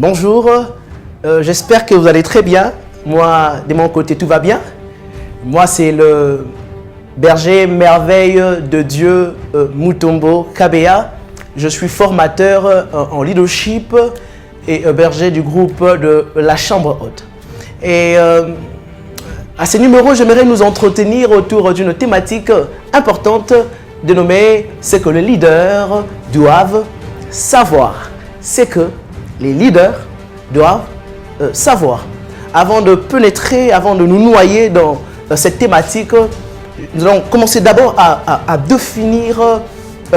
Bonjour, j'espère que vous allez très bien. Moi, de mon côté, tout va bien. Moi, c'est le berger merveille de Dieu, Mutombo Kabea. Je suis formateur en leadership et berger du groupe de la Chambre Haute. Et à ce numéro, j'aimerais nous entretenir autour d'une thématique importante dénommée « Ce que les leaders doivent savoir ». C'est que les leaders doivent savoir. Avant de pénétrer, avant de nous noyer dans cette thématique, nous allons commencer d'abord à définir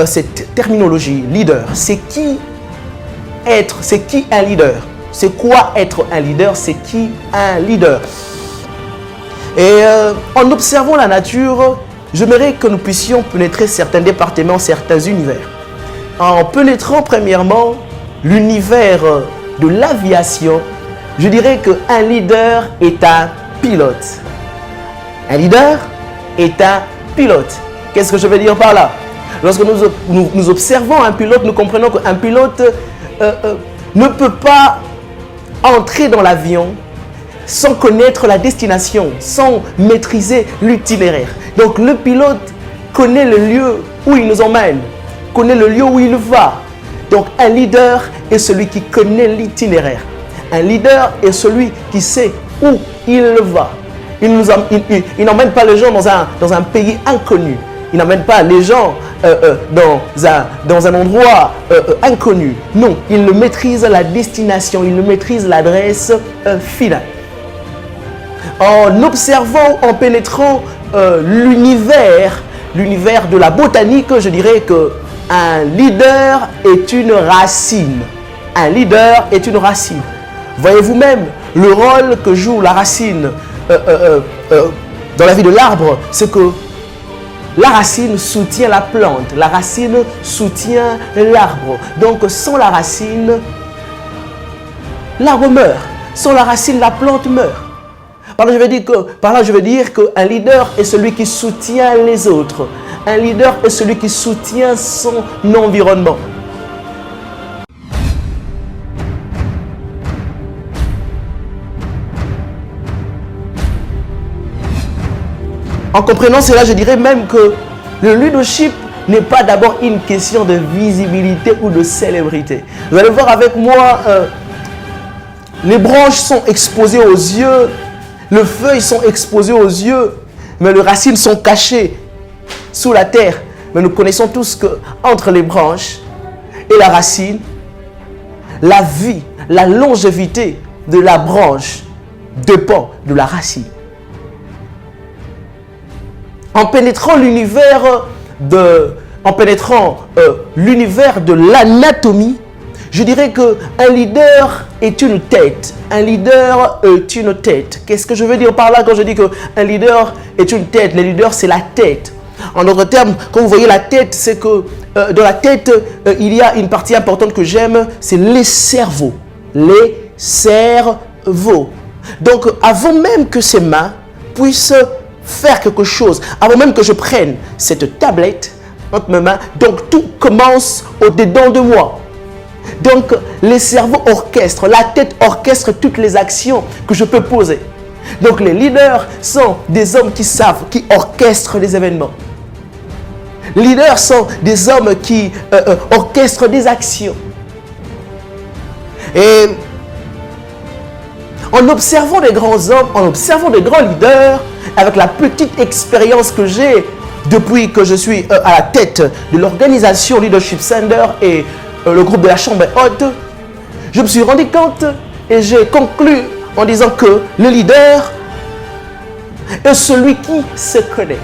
cette terminologie. Leader, c'est qui être, c'est qui un leader? C'est quoi être un leader? C'est qui un leader? Et en observant la nature, j'aimerais que nous puissions pénétrer certains départements, certains univers. En pénétrant premièrement l'univers de l'aviation, je dirais qu'un leader est un pilote. Un leader est un pilote. Qu'est-ce que je veux dire par là? Lorsque nous observons un pilote, nous comprenons qu'un pilote ne peut pas entrer dans l'avion sans connaître la destination, sans maîtriser l'itinéraire. Donc le pilote connaît le lieu où il nous emmène, connaît le lieu où il va. Donc un leader est celui qui connaît l'itinéraire. Un leader est celui qui sait où il va. Il n'emmène pas les gens dans un pays inconnu. Il n'emmène pas les gens dans un endroit inconnu. Non, il maîtrise la destination, il maîtrise l'adresse finale. En observant, en pénétrant l'univers de la botanique, je dirais que un leader est une racine. Un leader est une racine. Voyez-vous même le rôle que joue la racine dans la vie de l'arbre, c'est que la racine soutient la plante, la racine soutient l'arbre. Donc sans la racine, l'arbre meurt. Sans la racine, la plante meurt. Par là, je veux dire qu'un leader est celui qui soutient les autres. Un leader est celui qui soutient son environnement. En comprenant cela, je dirais même que le leadership n'est pas d'abord une question de visibilité ou de célébrité. Vous allez voir avec moi, les branches sont exposées aux yeux, les feuilles sont exposées aux yeux, mais les racines sont cachées sous la terre. Mais nous connaissons tous qu'entre les branches et la racine, la vie, la longévité de la branche dépend de la racine. En pénétrant l'univers de l'anatomie, je dirais qu'un leader est une tête. Un leader est une tête. Qu'est-ce que je veux dire par là quand je dis qu'un leader est une tête? Le leader, c'est la tête. En d'autres termes, quand vous voyez la tête, c'est que dans la tête, il y a une partie importante que j'aime, c'est les cerveaux. Les cerveaux. Donc, avant même que ces mains puissent faire quelque chose, avant même que je prenne cette tablette entre mes mains, donc tout commence au-dedans de moi. Donc les cerveaux orchestrent, la tête orchestre toutes les actions que je peux poser. Donc les leaders sont des hommes qui savent, qui orchestrent les événements. Les leaders sont des hommes qui orchestrent des actions. Et en observant des grands hommes, en observant des grands leaders, avec la petite expérience que j'ai depuis que je suis à la tête de l'organisation Leadership Center et le groupe de la Chambre Haute, je me suis rendu compte et j'ai conclu en disant que le leader est celui qui se connaît.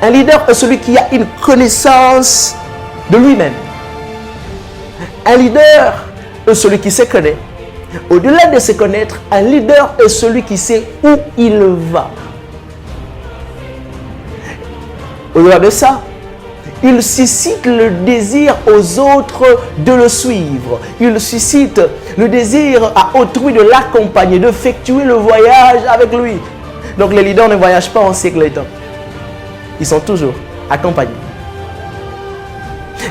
Un leader est celui qui a une connaissance de lui-même. Un leader est celui qui se connaît. Au-delà de se connaître, un leader est celui qui sait où il va. Au-delà de ça, il suscite le désir aux autres de le suivre. Il suscite le désir à autrui de l'accompagner, d'effectuer le voyage avec lui. Donc les leaders ne voyagent pas en cycletant. Ils sont toujours accompagnés.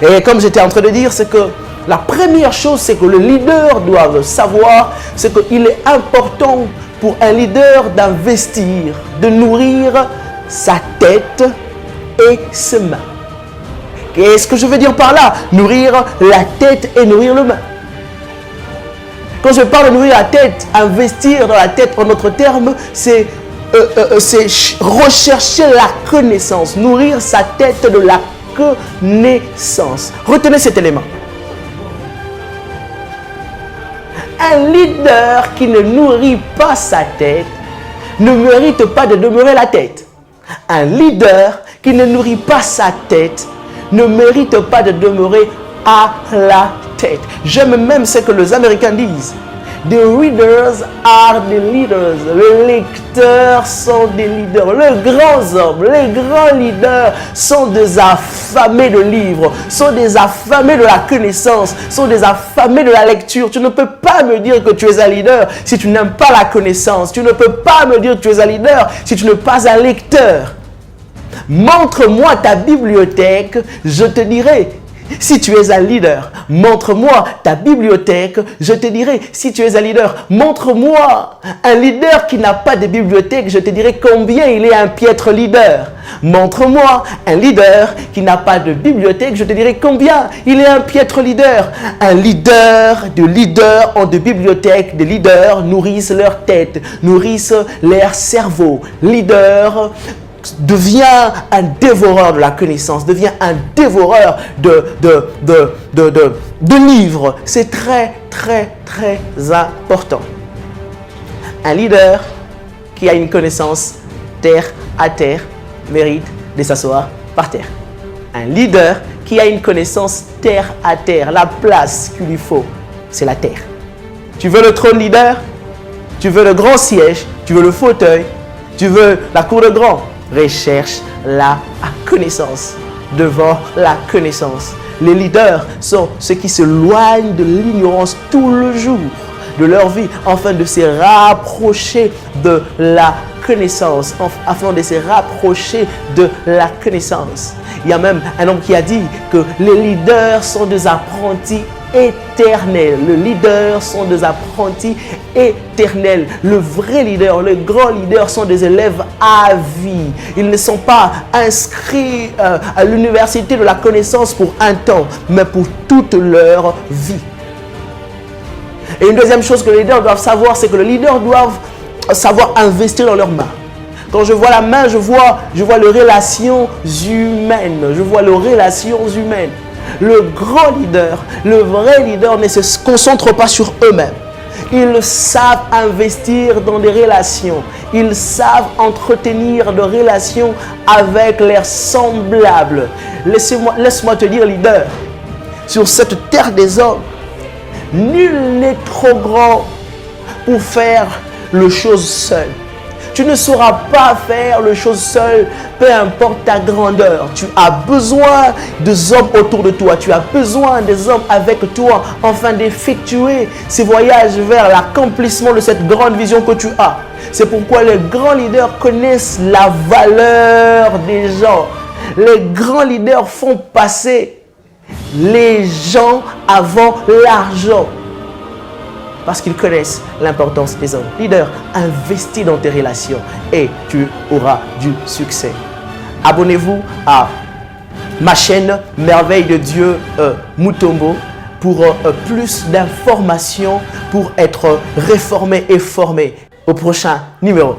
Et comme j'étais en train de dire, c'est que La première chose, c'est que le leader doit savoir, c'est qu'il est important pour un leader d'investir, de nourrir sa tête et ses mains. Qu'est-ce que je veux dire par là? Nourrir la tête et nourrir le main. Quand je parle de nourrir la tête, investir dans la tête en d'autres termes, c'est rechercher la connaissance, nourrir sa tête de la connaissance. Retenez cet élément. Un leader qui ne nourrit pas sa tête ne mérite pas de demeurer la tête. Un leader qui ne nourrit pas sa tête ne mérite pas de demeurer à la tête. J'aime même ce que les Américains disent. The readers are the leaders. Les lecteurs sont des leaders. Les grands hommes, les grands leaders sont des affamés de livres, sont des affamés de la connaissance, sont des affamés de la lecture. Tu ne peux pas me dire que tu es un leader si tu n'aimes pas la connaissance. Tu ne peux pas me dire que tu es un leader si tu n'es pas un lecteur. Montre-moi ta bibliothèque, je te dirai si tu es un leader. Montre-moi ta bibliothèque, je te dirai si tu es un leader. Montre-moi un leader qui n'a pas de bibliothèque, je te dirai combien il est un piètre leader. Montre-moi un leader qui n'a pas de bibliothèque, je te dirai combien il est un piètre leader. Un leader, de leaders ont de bibliothèques, des leaders nourrissent leur tête, nourrissent leur cerveau. Leader devient un dévoreur de la connaissance, devient un dévoreur de livres. C'est très, très, très important. Un leader qui a une connaissance terre à terre mérite de s'asseoir par terre. Un leader qui a une connaissance terre à terre, la place qu'il lui faut, c'est la terre. Tu veux le trône leader? Tu veux le grand siège? Tu veux le fauteuil? Tu veux la cour de grand? Recherche la connaissance devant la connaissance. Les leaders sont ceux qui s'éloignent de l'ignorance tout le jour de leur vie afin de se rapprocher de la connaissance, afin de se rapprocher de la connaissance. Il y a même un homme qui a dit que les leaders sont des apprentis éternels. Les leaders sont des apprentis éternels. Le vrai leader, les grands leaders sont des élèves à vie. Ils ne sont pas inscrits à l'université de la connaissance pour un temps, mais pour toute leur vie. Et une deuxième chose que les leaders doivent savoir, c'est que les leaders doivent savoir investir dans leurs mains. Quand je vois la main, je vois les relations humaines. Je vois les relations humaines. Le grand leader, le vrai leader ne se concentre pas sur eux-mêmes. Ils savent investir dans des relations. Ils savent entretenir des relations avec leurs semblables. Laisse-moi te dire, leader, sur cette terre des hommes, nul n'est trop grand pour faire les choses seul. Tu ne sauras pas faire les choses seul, peu importe ta grandeur. Tu as besoin des hommes autour de toi. Tu as besoin des hommes avec toi afin d'effectuer ces voyages vers l'accomplissement de cette grande vision que tu as. C'est pourquoi les grands leaders connaissent la valeur des gens. Les grands leaders font passer les gens avant l'argent. Parce qu'ils connaissent l'importance des hommes. Leader, investis dans tes relations et tu auras du succès. Abonnez-vous à ma chaîne Merveille de Dieu Mutombo pour plus d'informations, pour être réformé et formé au prochain numéro.